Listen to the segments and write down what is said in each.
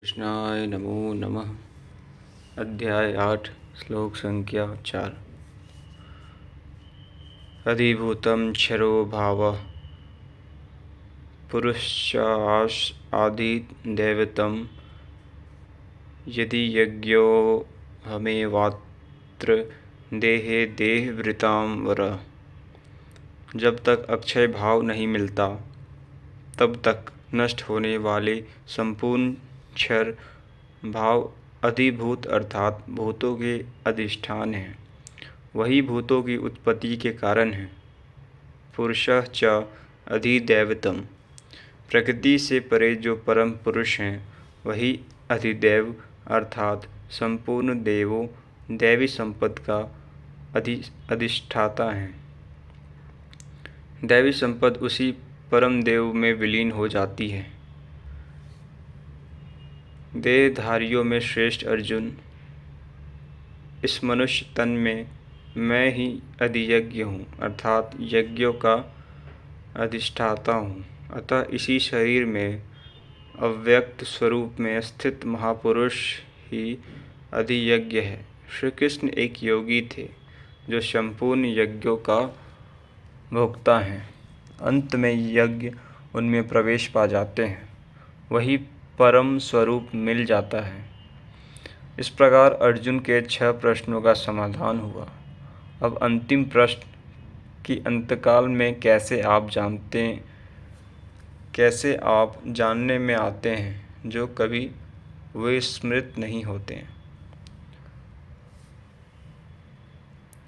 कृष्णाय नमो नमः। अध्याय 8 श्लोक संख्या 4। अधिभूतं क्षरो भावः पुरुषादिदैवतं यदि यज्ञो हमेवात्र देहे देहभृतां वर। जब तक अक्षय भाव नहीं मिलता तब तक नष्ट होने वाले संपूर्ण क्षर भाव अधिभूत अर्थात भूतों के अधिष्ठान हैं। वही भूतों की उत्पत्ति के कारण है। पुरुषः च अधिदैवतम, प्रकृति से परे जो परम पुरुष हैं वही अधिदैव अर्थात संपूर्ण देवों दैवी संपत्ति का अधिष्ठाता है। दैवी संपत्ति उसी परम देव में विलीन हो जाती है। देहधारियों में श्रेष्ठ अर्जुन, इस मनुष्य तन में मैं ही अधियज्ञ हूँ अर्थात यज्ञों का अधिष्ठाता हूँ। अतः इसी शरीर में अव्यक्त स्वरूप में स्थित महापुरुष ही अधियज्ञ है। श्री कृष्ण एक योगी थे जो संपूर्ण यज्ञों का भोक्ता हैं। अंत में यज्ञ उनमें प्रवेश पा जाते हैं, वही परम स्वरूप मिल जाता है। इस प्रकार अर्जुन के 6 प्रश्नों का समाधान हुआ। अब अंतिम प्रश्न कि अंतकाल में कैसे आप जानने में आते हैं जो कभी विस्मृत नहीं होते।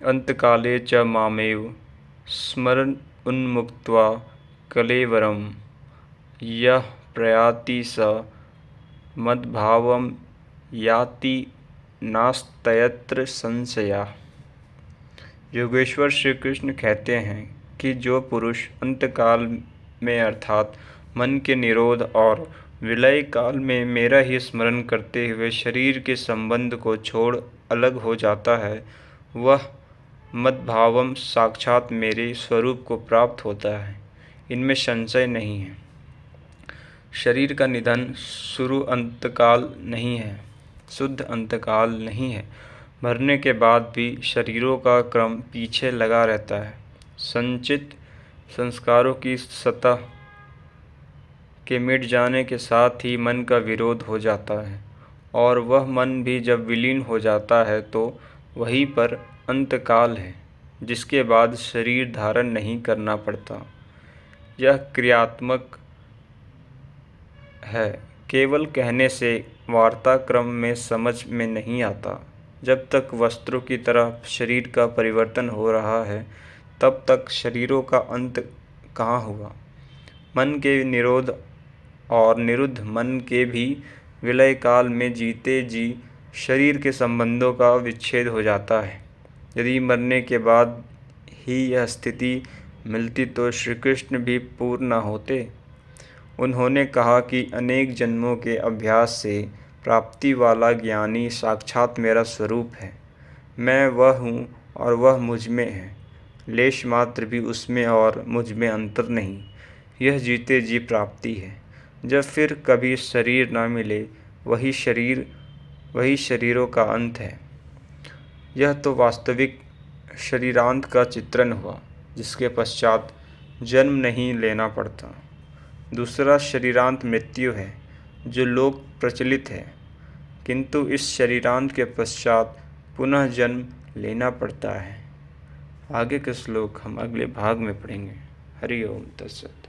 अंतकाले च मामेव स्मरन् उन्मुक्त्वा कलेवरं यः प्रयाति स मद्भावं याति नास्त्यत्र संशयः। योगेश्वर श्री कृष्ण कहते हैं कि जो पुरुष अंतकाल में अर्थात मन के निरोध और विलय काल में मेरा ही स्मरण करते हुए शरीर के संबंध को छोड़ अलग हो जाता है, वह मद्भावम साक्षात मेरे स्वरूप को प्राप्त होता है। इनमें संशय नहीं है। शरीर का निधन शुद्ध अंतकाल नहीं है। मरने के बाद भी शरीरों का क्रम पीछे लगा रहता है। संचित संस्कारों की सतह के मिट जाने के साथ ही मन का विरोध हो जाता है और वह मन भी जब विलीन हो जाता है तो वहीं पर अंतकाल है, जिसके बाद शरीर धारण नहीं करना पड़ता। यह क्रियात्मक है, केवल कहने से वार्ता क्रम में समझ में नहीं आता। जब तक वस्त्रों की तरह शरीर का परिवर्तन हो रहा है तब तक शरीरों का अंत कहाँ हुआ। मन के निरोध और निरुद्ध मन के भी विलय काल में जीते जी शरीर के संबंधों का विच्छेद हो जाता है। यदि मरने के बाद ही यह स्थिति मिलती तो श्री कृष्ण भी पूर्ण न होते। उन्होंने कहा कि अनेक जन्मों के अभ्यास से प्राप्ति वाला ज्ञानी साक्षात मेरा स्वरूप है। मैं वह हूँ और वह मुझ में है। लेश मात्र भी उसमें और मुझ में अंतर नहीं। यह जीते जी प्राप्ति है। जब फिर कभी शरीर न मिले वही शरीरों का अंत है। यह तो वास्तविक शरीरांत का चित्रण हुआ, जिसके पश्चात जन्म नहीं लेना पड़ता। दूसरा शरीरांत मृत्यु है, जो लोक प्रचलित है, किंतु इस शरीरांत के पश्चात पुनः जन्म लेना पड़ता है। आगे के श्लोक हम अगले भाग में पढ़ेंगे। हरि ओम तत्सत।